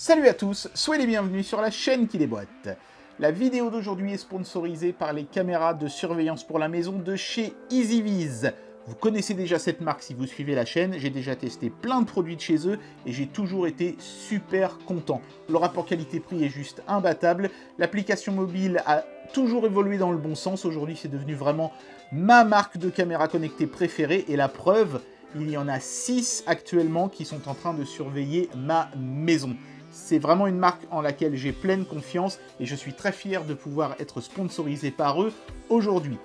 Salut à tous, soyez les bienvenus sur la chaîne qui déboîte. La vidéo d'aujourd'hui est sponsorisée par les caméras de surveillance pour la maison de chez EasyViz. Vous connaissez déjà cette marque si vous suivez la chaîne, j'ai déjà testé plein de produits de chez eux et j'ai toujours été super content. Le rapport qualité-prix est juste imbattable, l'application mobile a toujours évolué dans le bon sens, aujourd'hui c'est devenu vraiment ma marque de caméra connectée préférée et la preuve, il y en a 6 actuellement qui sont en train de surveiller ma maison. C'est vraiment une marque en laquelle j'ai pleine confiance et je suis très fier de pouvoir être sponsorisé par eux aujourd'hui.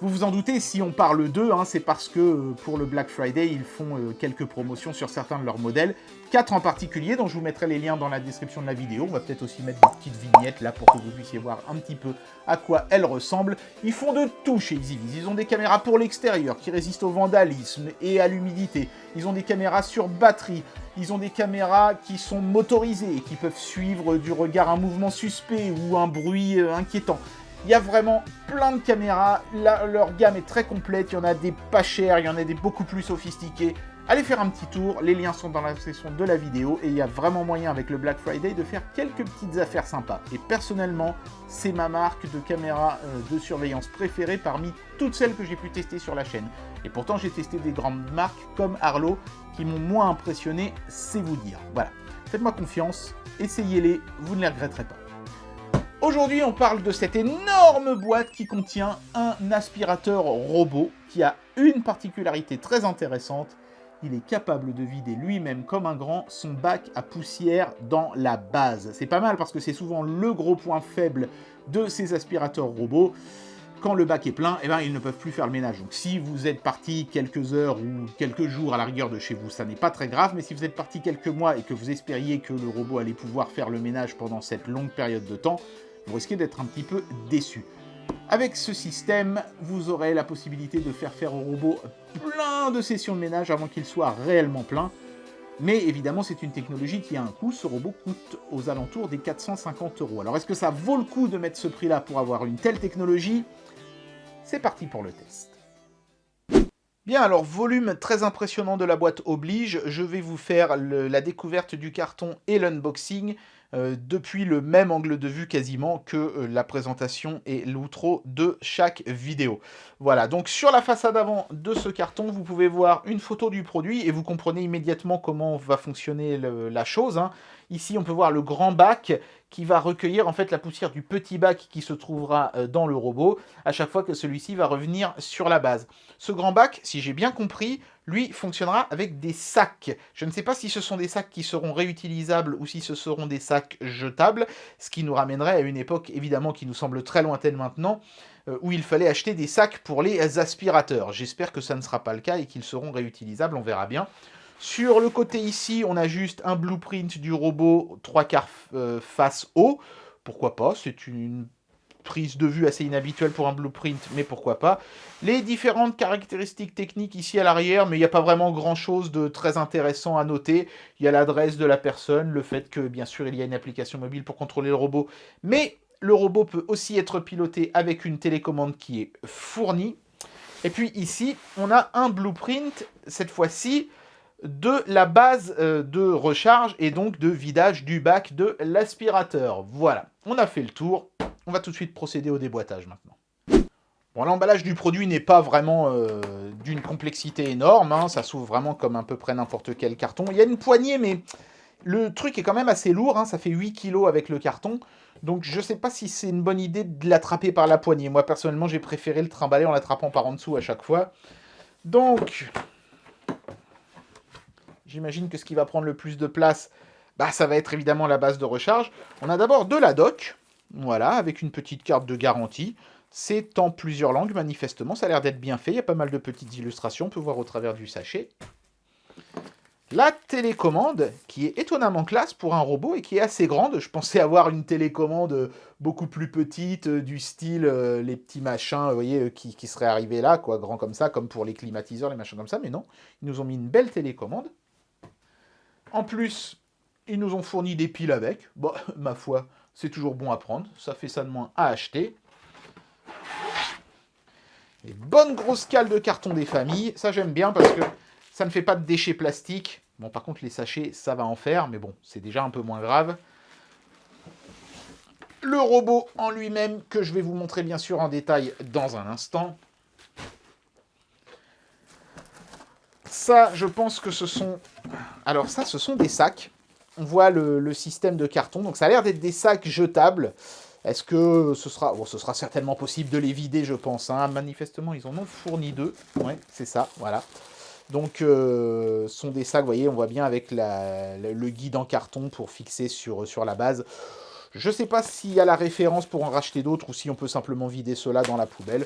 Vous vous en doutez, si on parle d'eux, c'est parce que pour le Black Friday, ils font quelques promotions sur certains de leurs modèles. 4 en particulier, dont je vous mettrai les liens dans la description de la vidéo. On va peut-être aussi mettre des petites vignettes là pour que vous puissiez voir un petit peu à quoi elles ressemblent. Ils font de tout chez EasyViz. Ils ont des caméras pour l'extérieur qui résistent au vandalisme et à l'humidité. Ils ont des caméras sur batterie. Ils ont des caméras qui sont motorisées et qui peuvent suivre du regard un mouvement suspect ou un bruit inquiétant. Il y a vraiment plein de caméras, leur gamme est très complète, il y en a des pas chères, il y en a des beaucoup plus sophistiquées. Allez faire un petit tour, les liens sont dans la section de la vidéo et il y a vraiment moyen avec le Black Friday de faire quelques petites affaires sympas. Et personnellement, c'est ma marque de caméra de surveillance préférée parmi toutes celles que j'ai pu tester sur la chaîne. Et pourtant j'ai testé des grandes marques comme Arlo qui m'ont moins impressionné, c'est vous dire. Voilà, faites-moi confiance, essayez-les, vous ne les regretterez pas. Aujourd'hui, on parle de cette énorme boîte qui contient un aspirateur robot qui a une particularité très intéressante. Il est capable de vider lui-même comme un grand son bac à poussière dans la base. C'est pas mal parce que c'est souvent le gros point faible de ces aspirateurs robots. Quand le bac est plein, ils ne peuvent plus faire le ménage. Donc si vous êtes parti quelques heures ou quelques jours à la rigueur de chez vous, ça n'est pas très grave. Mais si vous êtes parti quelques mois et que vous espériez que le robot allait pouvoir faire le ménage pendant cette longue période de temps, vous risquez d'être un petit peu déçu. Avec ce système, vous aurez la possibilité de faire au robot plein de sessions de ménage avant qu'il soit réellement plein. Mais évidemment, c'est une technologie qui a un coût. Ce robot coûte aux alentours des 450 €. Alors, est-ce que ça vaut le coup de mettre ce prix-là pour avoir une telle technologie ? C'est parti pour le test. Bien, alors volume très impressionnant de la boîte oblige, je vais vous faire la découverte du carton et l'unboxing depuis le même angle de vue quasiment que la présentation et l'outro de chaque vidéo. Voilà, donc sur la façade avant de ce carton, vous pouvez voir une photo du produit et vous comprenez immédiatement comment va fonctionner la chose. Ici, on peut voir le grand bac qui va recueillir en fait la poussière du petit bac qui se trouvera dans le robot à chaque fois que celui-ci va revenir sur la base. Ce grand bac, si j'ai bien compris, lui fonctionnera avec des sacs. Je ne sais pas si ce sont des sacs qui seront réutilisables ou si ce seront des sacs jetables, ce qui nous ramènerait à une époque évidemment qui nous semble très lointaine maintenant, où il fallait acheter des sacs pour les aspirateurs. J'espère que ça ne sera pas le cas et qu'ils seront réutilisables, on verra bien. Sur le côté ici, on a juste un blueprint du robot 3/4 face haut. Pourquoi pas, c'est une prise de vue assez inhabituelle pour un blueprint, mais pourquoi pas. Les différentes caractéristiques techniques ici à l'arrière, mais il n'y a pas vraiment grand-chose de très intéressant à noter. Il y a l'adresse de la personne, le fait que, bien sûr, il y a une application mobile pour contrôler le robot, mais le robot peut aussi être piloté avec une télécommande qui est fournie. Et puis ici, on a un blueprint, cette fois-ci, de la base de recharge et donc de vidage du bac de l'aspirateur. Voilà, on a fait le tour. On va tout de suite procéder au déboîtage maintenant. Bon, l'emballage du produit n'est pas vraiment d'une complexité énorme, ça s'ouvre vraiment comme à peu près n'importe quel carton. Il y a une poignée, mais le truc est quand même assez lourd, ça fait 8 kg avec le carton. Donc je ne sais pas si c'est une bonne idée de l'attraper par la poignée. Moi personnellement, j'ai préféré le trimballer en l'attrapant par en dessous à chaque fois. Donc, j'imagine que ce qui va prendre le plus de place, ça va être évidemment la base de recharge. On a d'abord de la dock, voilà, avec une petite carte de garantie. C'est en plusieurs langues, manifestement. Ça a l'air d'être bien fait. Il y a pas mal de petites illustrations. On peut voir au travers du sachet. La télécommande, qui est étonnamment classe pour un robot et qui est assez grande. Je pensais avoir une télécommande beaucoup plus petite, du style les petits machins, vous voyez, qui seraient arrivés là, quoi, grand comme ça, comme pour les climatiseurs, les machins comme ça. Mais non, ils nous ont mis une belle télécommande. En plus, ils nous ont fourni des piles avec. Bon, ma foi, c'est toujours bon à prendre. Ça fait ça de moins à acheter. Les bonnes grosses cales de carton des familles. Ça, j'aime bien parce que ça ne fait pas de déchets plastiques. Bon, par contre, les sachets, ça va en faire, mais bon, c'est déjà un peu moins grave. Le robot en lui-même, que je vais vous montrer bien sûr en détail dans un instant. Ça, je pense que ce sont... Alors ça, ce sont des sacs. On voit le système de carton. Donc ça a l'air d'être des sacs jetables. Est-ce que ce sera... Bon, ce sera certainement possible de les vider, je pense. Hein. Manifestement, ils en ont fourni 2. Ouais, c'est ça, voilà. Donc, ce sont des sacs, vous voyez, on voit bien avec le guide en carton pour fixer sur la base. Je ne sais pas s'il y a la référence pour en racheter d'autres ou si on peut simplement vider cela dans la poubelle.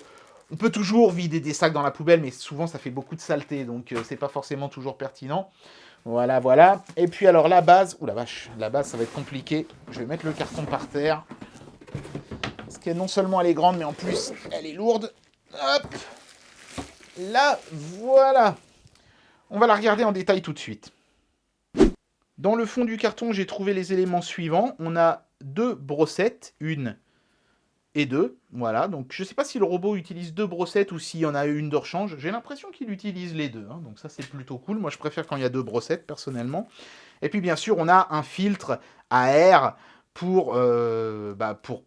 On peut toujours vider des sacs dans la poubelle, mais souvent ça fait beaucoup de saleté, donc c'est pas forcément toujours pertinent. Voilà, voilà. Et puis alors la base, ouh la vache, la base ça va être compliqué. Je vais mettre le carton par terre. Parce que non seulement elle est grande, mais en plus elle est lourde. Hop, là, voilà. On va la regarder en détail tout de suite. Dans le fond du carton, j'ai trouvé les éléments suivants. On a 2 brossettes, 1 et 2. Voilà, donc je ne sais pas si le robot utilise 2 brossettes ou s'il y en a une de rechange. J'ai l'impression qu'il utilise les 2, hein, donc ça c'est plutôt cool. Moi je préfère quand il y a 2 brossettes, personnellement. Et puis bien sûr, on a un filtre à air pour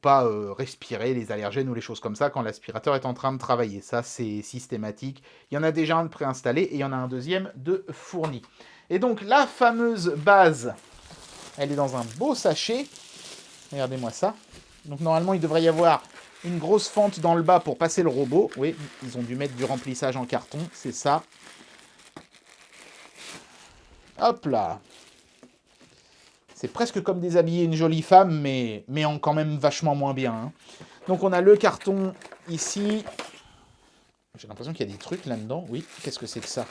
pas respirer les allergènes ou les choses comme ça quand l'aspirateur est en train de travailler. Ça c'est systématique. Il y en a déjà un de préinstallé et il y en a un deuxième de fourni. Et donc la fameuse base, elle est dans un beau sachet. Regardez-moi ça. Donc normalement, il devrait y avoir une grosse fente dans le bas pour passer le robot. Oui, ils ont dû mettre du remplissage en carton, c'est ça. Hop là. C'est presque comme déshabiller une jolie femme, mais en quand même vachement moins bien. Hein. Donc on a le carton ici. J'ai l'impression qu'il y a des trucs là-dedans. Oui, qu'est-ce que c'est que ça?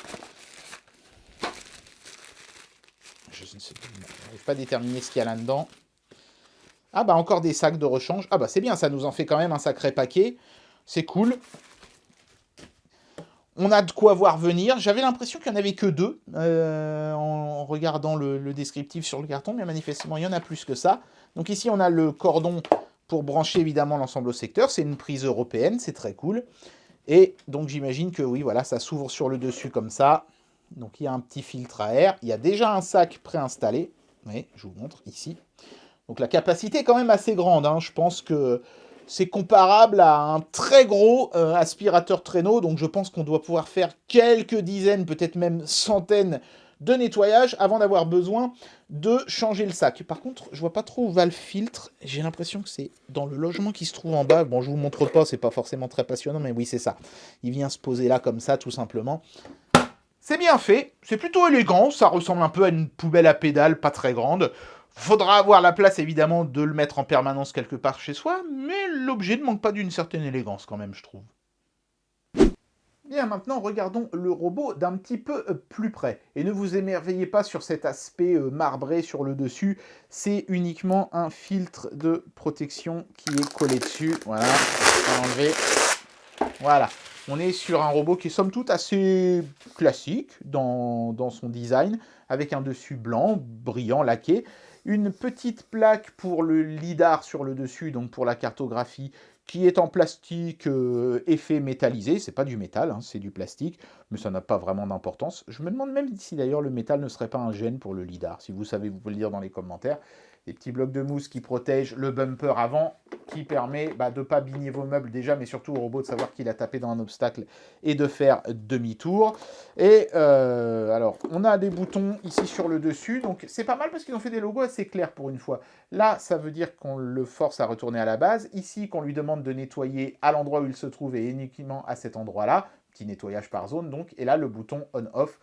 Je n'arrive pas à déterminer ce qu'il y a là-dedans. Ah bah encore des sacs de rechange. Ah bah c'est bien, ça nous en fait quand même un sacré paquet. C'est cool. On a de quoi voir venir. J'avais l'impression qu'il n'y en avait que 2 en regardant le descriptif sur le carton, mais manifestement il y en a plus que ça. Donc ici on a le cordon pour brancher évidemment l'ensemble au secteur. C'est une prise européenne, c'est très cool. Et donc j'imagine que oui, voilà, ça s'ouvre sur le dessus comme ça. Donc il y a un petit filtre à air. Il y a déjà un sac préinstallé. Oui, je vous montre ici. Donc la capacité est quand même assez grande. Hein. Je pense que c'est comparable à un très gros aspirateur traîneau. Donc je pense qu'on doit pouvoir faire quelques dizaines, peut-être même centaines de nettoyages avant d'avoir besoin de changer le sac. Par contre, je vois pas trop où va le filtre. J'ai l'impression que c'est dans le logement qui se trouve en bas. Bon, je vous montre pas, c'est pas forcément très passionnant, mais oui, c'est ça. Il vient se poser là comme ça, tout simplement. C'est bien fait, c'est plutôt élégant. Ça ressemble un peu à une poubelle à pédales, pas très grande. Faudra avoir la place, évidemment, de le mettre en permanence quelque part chez soi, mais l'objet ne manque pas d'une certaine élégance, quand même, je trouve. Bien, maintenant, regardons le robot d'un petit peu plus près. Et ne vous émerveillez pas sur cet aspect marbré sur le dessus. C'est uniquement un filtre de protection qui est collé dessus. Voilà, on va l'enlever. Voilà. On est sur un robot qui est somme toute assez classique dans son design, avec un dessus blanc, brillant, laqué. Une petite plaque pour le lidar sur le dessus, donc pour la cartographie, qui est en plastique effet métallisé. C'est pas du métal, hein, c'est du plastique, mais ça n'a pas vraiment d'importance. Je me demande même si d'ailleurs le métal ne serait pas un gêne pour le lidar. Si vous savez, vous pouvez le dire dans les commentaires. Des petits blocs de mousse qui protègent le bumper avant, qui permet de ne pas abîmer vos meubles déjà, mais surtout au robot de savoir qu'il a tapé dans un obstacle et de faire demi-tour. Et alors, on a des boutons ici sur le dessus, donc c'est pas mal parce qu'ils ont fait des logos assez clairs pour une fois. Là, ça veut dire qu'on le force à retourner à la base. Ici, qu'on lui demande de nettoyer à l'endroit où il se trouve et uniquement à cet endroit-là. Petit nettoyage par zone, donc. Et là, le bouton on-off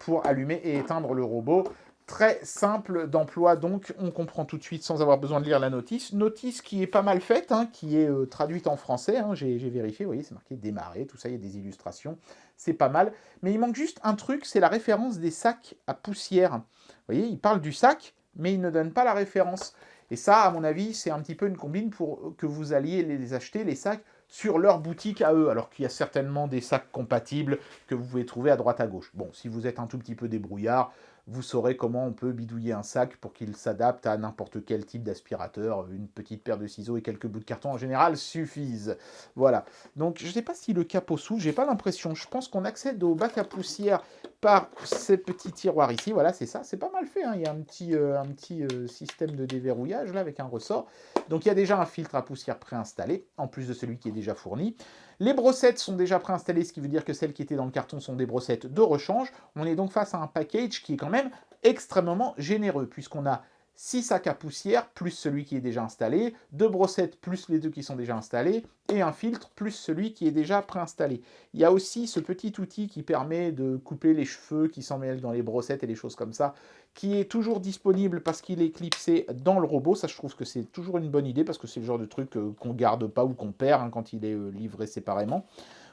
pour allumer et éteindre le robot. Très simple d'emploi, donc on comprend tout de suite sans avoir besoin de lire la notice. Notice qui est pas mal faite, hein, qui est traduite en français, hein, j'ai vérifié, vous voyez, c'est marqué démarrer, tout ça, il y a des illustrations, c'est pas mal. Mais il manque juste un truc, c'est la référence des sacs à poussière. Vous voyez, il parle du sac, mais il ne donne pas la référence. Et ça, à mon avis, c'est un petit peu une combine pour que vous alliez les acheter, les sacs, sur leur boutique à eux, alors qu'il y a certainement des sacs compatibles que vous pouvez trouver à droite à gauche. Bon, si vous êtes un tout petit peu débrouillard, vous saurez comment on peut bidouiller un sac pour qu'il s'adapte à n'importe quel type d'aspirateur. Une petite paire de ciseaux et quelques bouts de carton en général suffisent. Voilà. Donc je ne sais pas si le capot s'ouvre, j'ai pas l'impression. Je pense qu'on accède au bac à poussière par ces petits tiroirs ici. Voilà, c'est ça. C'est pas mal fait, hein. Il y a un petit système de déverrouillage là avec un ressort. Donc il y a déjà un filtre à poussière préinstallé, en plus de celui qui est déjà fourni. Les brossettes sont déjà préinstallées, ce qui veut dire que celles qui étaient dans le carton sont des brossettes de rechange. On est donc face à un package qui est quand même extrêmement généreux, puisqu'on a 6 sacs à poussière, plus celui qui est déjà installé, 2 brossettes, plus les 2 qui sont déjà installés, et un filtre, plus celui qui est déjà préinstallé. Il y a aussi ce petit outil qui permet de couper les cheveux qui s'en mêlent dans les brossettes et des choses comme ça, qui est toujours disponible parce qu'il est clipsé dans le robot. Ça, je trouve que c'est toujours une bonne idée, parce que c'est le genre de truc qu'on garde pas ou qu'on perd quand il est livré séparément.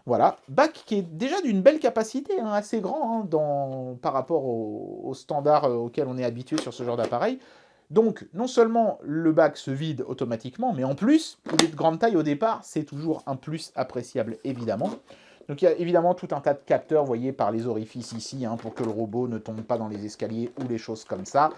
Voilà, bac qui est déjà d'une belle capacité, assez grand par rapport aux standards auxquels on est habitué sur ce genre d'appareil. Donc, non seulement le bac se vide automatiquement, mais en plus, il est de grande taille au départ, c'est toujours un plus appréciable, évidemment. Donc, il y a évidemment tout un tas de capteurs, vous voyez, par les orifices ici, pour que le robot ne tombe pas dans les escaliers ou les choses comme ça.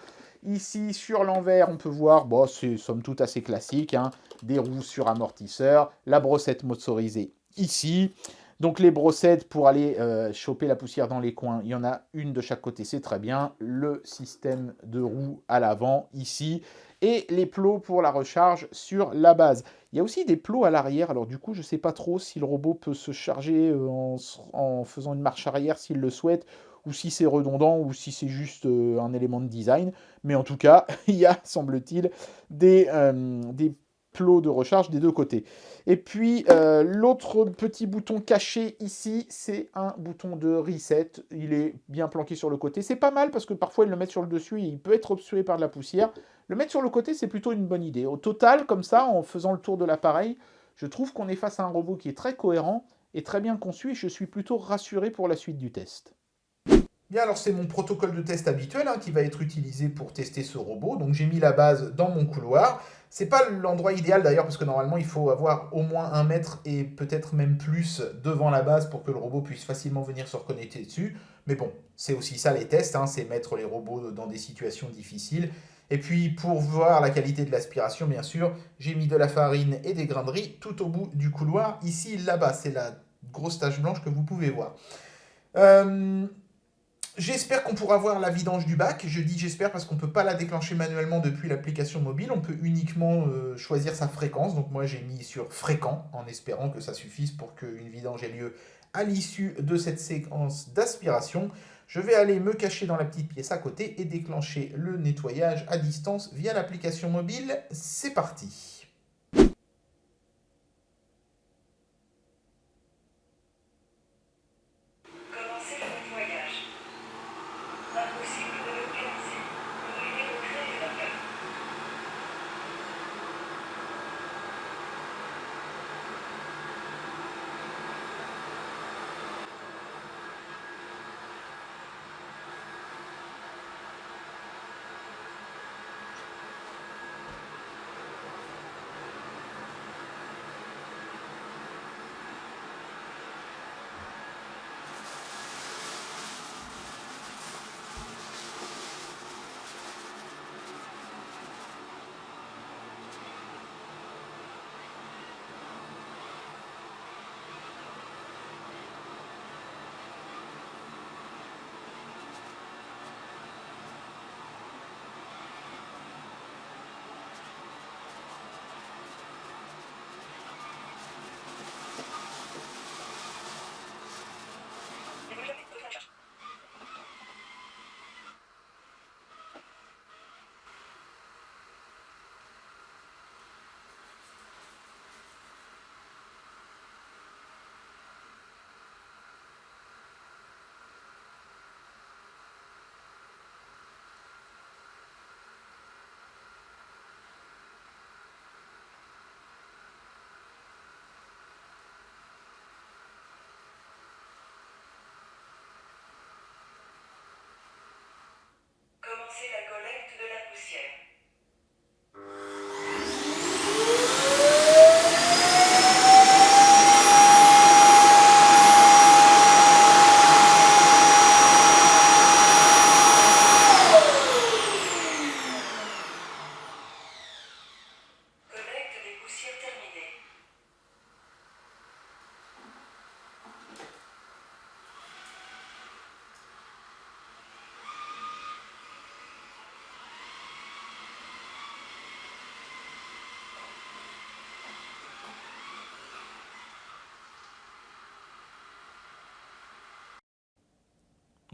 Ici, sur l'envers, on peut voir, c'est somme toute assez classique, des roues sur amortisseur, la brossette motorisée ici. Donc les brossettes pour aller choper la poussière dans les coins, il y en a une de chaque côté, c'est très bien. Le système de roues à l'avant ici. Et les plots pour la recharge sur la base. Il y a aussi des plots à l'arrière. Alors du coup, je ne sais pas trop si le robot peut se charger en faisant une marche arrière s'il le souhaite, ou si c'est redondant, ou si c'est juste un élément de design. Mais en tout cas, il y a, semble-t-il, des plots de recharge des deux côtés. Et puis, l'autre petit bouton caché ici, c'est un bouton de reset. Il est bien planqué sur le côté. C'est pas mal parce que parfois, ils le mettent sur le dessus et il peut être obstrué par de la poussière. Le mettre sur le côté, c'est plutôt une bonne idée. Au total, comme ça, en faisant le tour de l'appareil, je trouve qu'on est face à un robot qui est très cohérent et très bien conçu et je suis plutôt rassuré pour la suite du test. Bien, alors c'est mon protocole de test habituel qui va être utilisé pour tester ce robot. Donc j'ai mis la base dans mon couloir. C'est pas l'endroit idéal d'ailleurs parce que normalement il faut avoir au moins 1 mètre et peut-être même plus devant la base pour que le robot puisse facilement venir se reconnecter dessus. Mais bon, c'est aussi ça les tests, c'est mettre les robots dans des situations difficiles. Et puis pour voir la qualité de l'aspiration, bien sûr, j'ai mis de la farine et des grains de riz tout au bout du couloir. Ici, là-bas, c'est la grosse tache blanche que vous pouvez voir. J'espère qu'on pourra voir la vidange du bac. Je dis j'espère parce qu'on ne peut pas la déclencher manuellement depuis l'application mobile. On peut uniquement choisir sa fréquence. Donc moi j'ai mis sur fréquent en espérant que ça suffise pour qu'une vidange ait lieu à l'issue de cette séquence d'aspiration. Je vais aller me cacher dans la petite pièce à côté et déclencher le nettoyage à distance via l'application mobile. C'est parti. Commencer la collecte de la poussière.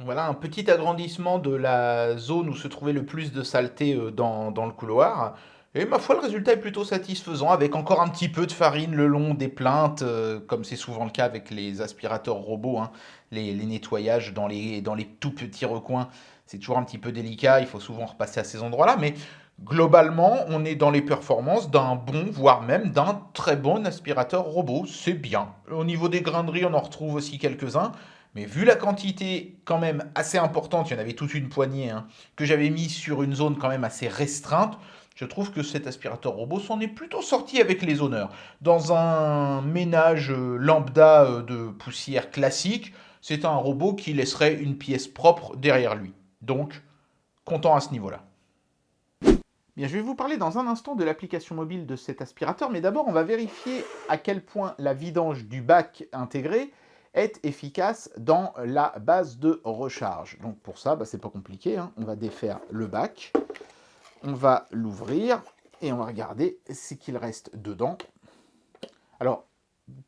Voilà un petit agrandissement de la zone où se trouvait le plus de saleté dans le couloir. Et ma foi, le résultat est plutôt satisfaisant, avec encore un petit peu de farine le long des plaintes, comme c'est souvent le cas avec les aspirateurs robots, hein. Les nettoyages dans les tout petits recoins, c'est toujours un petit peu délicat, il faut souvent repasser à ces endroits-là, mais globalement, on est dans les performances d'un bon, voire même d'un très bon aspirateur robot, c'est bien. Au niveau des graineries, on en retrouve aussi quelques-uns, mais vu la quantité quand même assez importante, il y en avait toute une poignée, hein, que j'avais mis sur une zone quand même assez restreinte, je trouve que cet aspirateur robot s'en est plutôt sorti avec les honneurs. Dans un ménage lambda de poussière classique, c'est un robot qui laisserait une pièce propre derrière lui. Donc, content à ce niveau-là. Bien, je vais vous parler dans un instant de l'application mobile de cet aspirateur, mais d'abord on va vérifier à quel point la vidange du bac intégré est efficace dans la base de recharge. Donc pour ça, c'est pas compliqué, hein. On va défaire le bac, on va l'ouvrir et on va regarder ce qu'il reste dedans. Alors,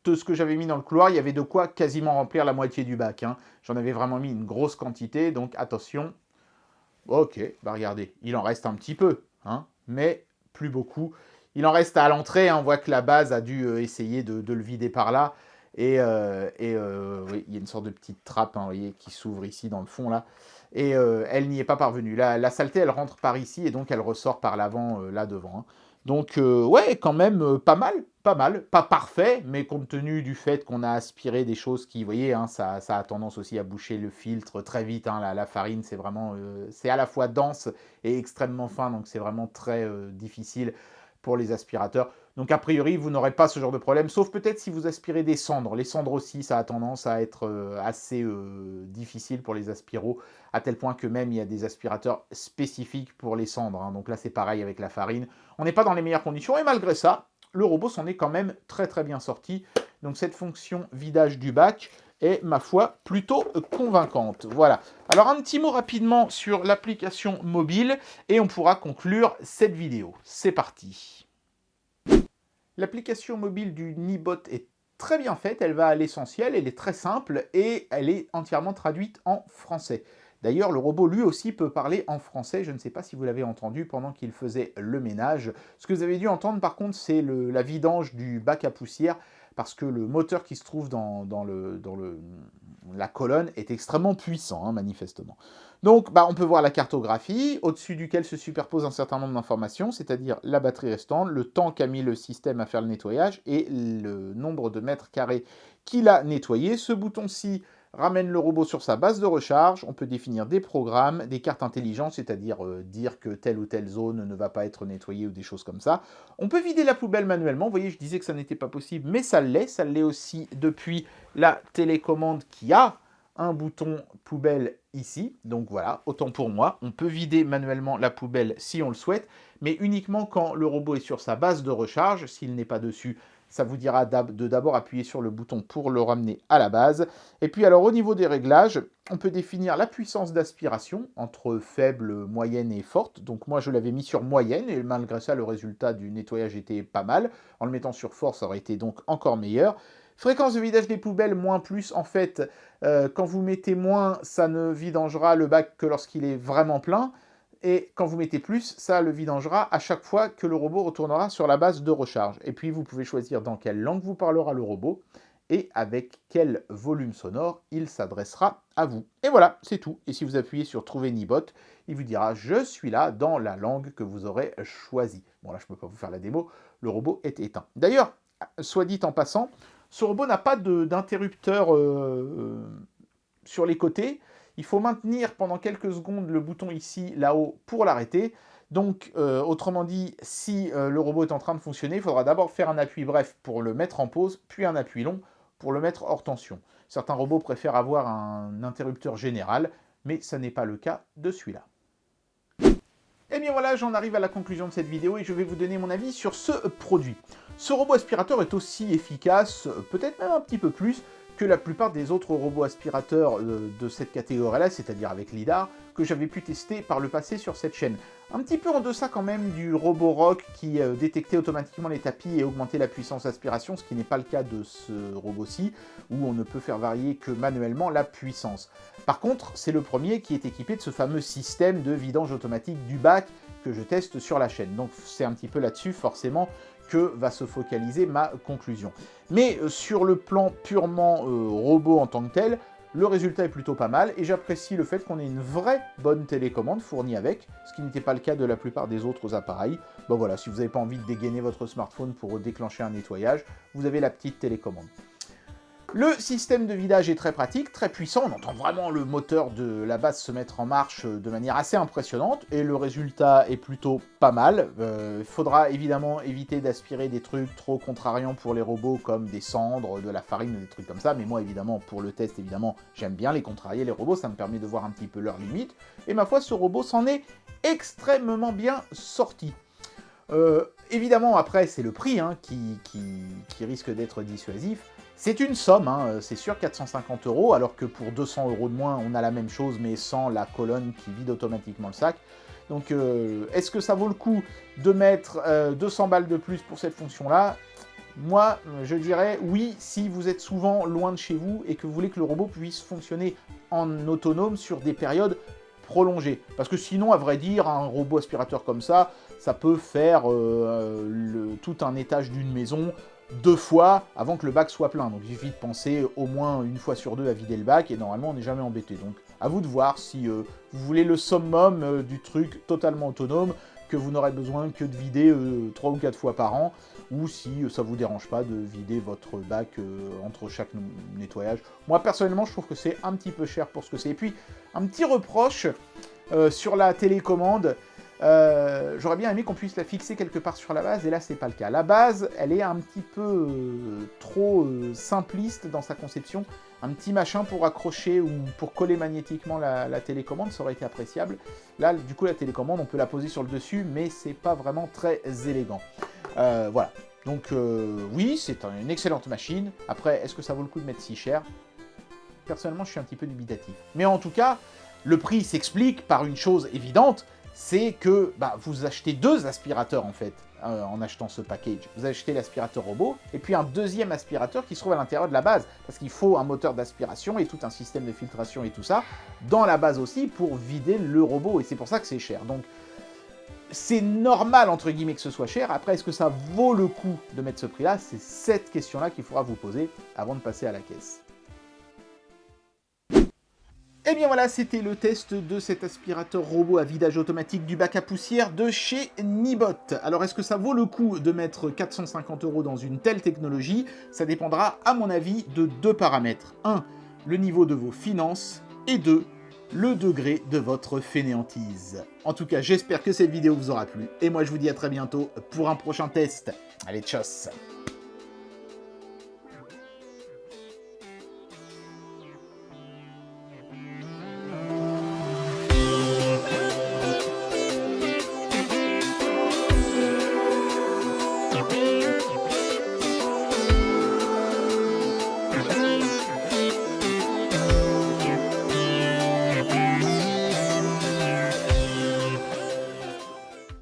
de ce que j'avais mis dans le couloir, il y avait de quoi quasiment remplir la moitié du bac, hein. J'en avais vraiment mis une grosse quantité, donc attention. Ok, regardez, il en reste un petit peu, hein, mais plus beaucoup. Il en reste à l'entrée, hein, on voit que la base a dû essayer de le vider par là. Oui, il y a une sorte de petite trappe, hein, vous voyez, qui s'ouvre ici dans le fond, là. Et elle n'y est pas parvenue. La saleté, elle rentre par ici, et donc elle ressort par l'avant, là devant, hein. Donc, ouais, quand même, pas mal, pas mal. Pas parfait, mais compte tenu du fait qu'on a aspiré des choses qui, vous voyez, hein, ça a tendance aussi à boucher le filtre très vite, hein. La farine, c'est vraiment, c'est à la fois dense et extrêmement fin, donc c'est vraiment très difficile pour les aspirateurs. Donc a priori, vous n'aurez pas ce genre de problème, sauf peut-être si vous aspirez des cendres. Les cendres aussi, ça a tendance à être assez difficile pour les aspiros, à tel point que même il y a des aspirateurs spécifiques pour les cendres, hein. Donc là, c'est pareil avec la farine. On n'est pas dans les meilleures conditions, et malgré ça, le robot s'en est quand même très très bien sorti. Donc cette fonction vidage du bac est, ma foi, plutôt convaincante. Voilà. Alors un petit mot rapidement sur l'application mobile, et on pourra conclure cette vidéo. C'est parti. L'application mobile du Nibot est très bien faite, elle va à l'essentiel, elle est très simple et elle est entièrement traduite en français. D'ailleurs, le robot lui aussi peut parler en français, je ne sais pas si vous l'avez entendu pendant qu'il faisait le ménage. Ce que vous avez dû entendre par contre, c'est la vidange du bac à poussière, parce que le moteur qui se trouve dans la colonne est extrêmement puissant, hein, manifestement. Donc, on peut voir la cartographie, au-dessus duquel se superpose un certain nombre d'informations, c'est-à-dire la batterie restante, le temps qu'a mis le système à faire le nettoyage et le nombre de mètres carrés qu'il a nettoyé. Ce bouton-ci ramène le robot sur sa base de recharge. On peut définir des programmes, des cartes intelligentes, c'est-à-dire dire que telle ou telle zone ne va pas être nettoyée ou des choses comme ça. On peut vider la poubelle manuellement. Vous voyez, je disais que ça n'était pas possible, mais ça l'est. Ça l'est aussi depuis la télécommande qui a un bouton poubelle ici. Donc voilà, autant pour moi. On peut vider manuellement la poubelle si on le souhaite, mais uniquement quand le robot est sur sa base de recharge. S'il n'est pas dessus, ça vous dira de d'abord appuyer sur le bouton pour le ramener à la base. Et puis alors au niveau des réglages, on peut définir la puissance d'aspiration entre faible, moyenne et forte. Donc moi je l'avais mis sur moyenne et malgré ça le résultat du nettoyage était pas mal. En le mettant sur fort, ça aurait été donc encore meilleur. Fréquence de vidage des poubelles, moins plus, en fait, quand vous mettez moins, ça ne vidangera le bac que lorsqu'il est vraiment plein. Et quand vous mettez plus, ça le vidangera à chaque fois que le robot retournera sur la base de recharge. Et puis vous pouvez choisir dans quelle langue vous parlera le robot et avec quel volume sonore il s'adressera à vous. Et voilà, c'est tout. Et si vous appuyez sur Trouver Nibot, il vous dira « Je suis là » dans la langue que vous aurez choisie. Bon là, je ne peux pas vous faire la démo, le robot est éteint. D'ailleurs, soit dit en passant, ce robot n'a pas d'interrupteur sur les côtés. Il faut maintenir pendant quelques secondes le bouton ici, là-haut, pour l'arrêter. Donc, autrement dit, si le robot est en train de fonctionner, il faudra d'abord faire un appui bref pour le mettre en pause, puis un appui long pour le mettre hors tension. Certains robots préfèrent avoir un interrupteur général, mais ça n'est pas le cas de celui-là. Et bien voilà, j'en arrive à la conclusion de cette vidéo et je vais vous donner mon avis sur ce produit. Ce robot aspirateur est aussi efficace, peut-être même un petit peu plus, que la plupart des autres robots aspirateurs de cette catégorie-là, c'est-à-dire avec LiDAR, que j'avais pu tester par le passé sur cette chaîne. Un petit peu en deçà quand même du Roborock qui détectait automatiquement les tapis et augmentait la puissance d'aspiration, ce qui n'est pas le cas de ce robot-ci, où on ne peut faire varier que manuellement la puissance. Par contre, c'est le premier qui est équipé de ce fameux système de vidange automatique du bac que je teste sur la chaîne. Donc c'est un petit peu là-dessus, forcément, que va se focaliser ma conclusion. Mais sur le plan purement robot en tant que tel, le résultat est plutôt pas mal, et j'apprécie le fait qu'on ait une vraie bonne télécommande fournie avec, ce qui n'était pas le cas de la plupart des autres appareils. Bon voilà, si vous n'avez pas envie de dégainer votre smartphone pour déclencher un nettoyage, vous avez la petite télécommande. Le système de vidage est très pratique, très puissant, on entend vraiment le moteur de la base se mettre en marche de manière assez impressionnante, et le résultat est plutôt pas mal. Il faudra évidemment éviter d'aspirer des trucs trop contrariants pour les robots, comme des cendres, de la farine, des trucs comme ça, mais moi évidemment, pour le test, évidemment, j'aime bien les contrarier, les robots, ça me permet de voir un petit peu leurs limites, et ma foi, ce robot s'en est extrêmement bien sorti. Évidemment, après, c'est le prix qui risque d'être dissuasif. C'est une somme, c'est sûr, 450 €, alors que pour 200 € de moins, on a la même chose, mais sans la colonne qui vide automatiquement le sac. Donc, est-ce que ça vaut le coup de mettre 200 balles de plus pour cette fonction-là? Moi, je dirais oui, si vous êtes souvent loin de chez vous et que vous voulez que le robot puisse fonctionner en autonome sur des périodes prolongées. Parce que sinon, à vrai dire, un robot aspirateur comme ça peut faire tout un étage d'une maison 2 fois avant que le bac soit plein. Donc il suffit de penser au moins une fois sur 2 à vider le bac et normalement on n'est jamais embêté. Donc à vous de voir si vous voulez le summum du truc totalement autonome, que vous n'aurez besoin que de vider 3 ou 4 fois par an, ou si ça vous dérange pas de vider votre bac entre chaque nettoyage. Moi personnellement je trouve que c'est un petit peu cher pour ce que c'est. Et puis un petit reproche sur la télécommande. J'aurais bien aimé qu'on puisse la fixer quelque part sur la base, et là c'est pas le cas. La base, elle est un petit peu trop simpliste dans sa conception. Un petit machin pour accrocher ou pour coller magnétiquement la télécommande, ça aurait été appréciable. Là, du coup, la télécommande, on peut la poser sur le dessus, mais c'est pas vraiment très élégant. Voilà. Donc oui, c'est une excellente machine. Après, est-ce que ça vaut le coup de mettre si cher? Personnellement, je suis un petit peu dubitatif. Mais en tout cas, le prix s'explique par une chose évidente, c'est que vous achetez 2 aspirateurs en fait, en achetant ce package. Vous achetez l'aspirateur robot, et puis un deuxième aspirateur qui se trouve à l'intérieur de la base, parce qu'il faut un moteur d'aspiration et tout un système de filtration et tout ça, dans la base aussi, pour vider le robot, et c'est pour ça que c'est cher. Donc, c'est normal, entre guillemets, que ce soit cher. Après, est-ce que ça vaut le coup de mettre ce prix-là? C'est cette question-là qu'il faudra vous poser avant de passer à la caisse. Et bien voilà, c'était le test de cet aspirateur robot à vidage automatique du bac à poussière de chez Nibot. Alors est-ce que ça vaut le coup de mettre 450 € dans une telle technologie? Ça dépendra, à mon avis, de 2 paramètres. 1, le niveau de vos finances, et 2, le degré de votre fainéantise. En tout cas, j'espère que cette vidéo vous aura plu, et moi je vous dis à très bientôt pour un prochain test. Allez, tchuss!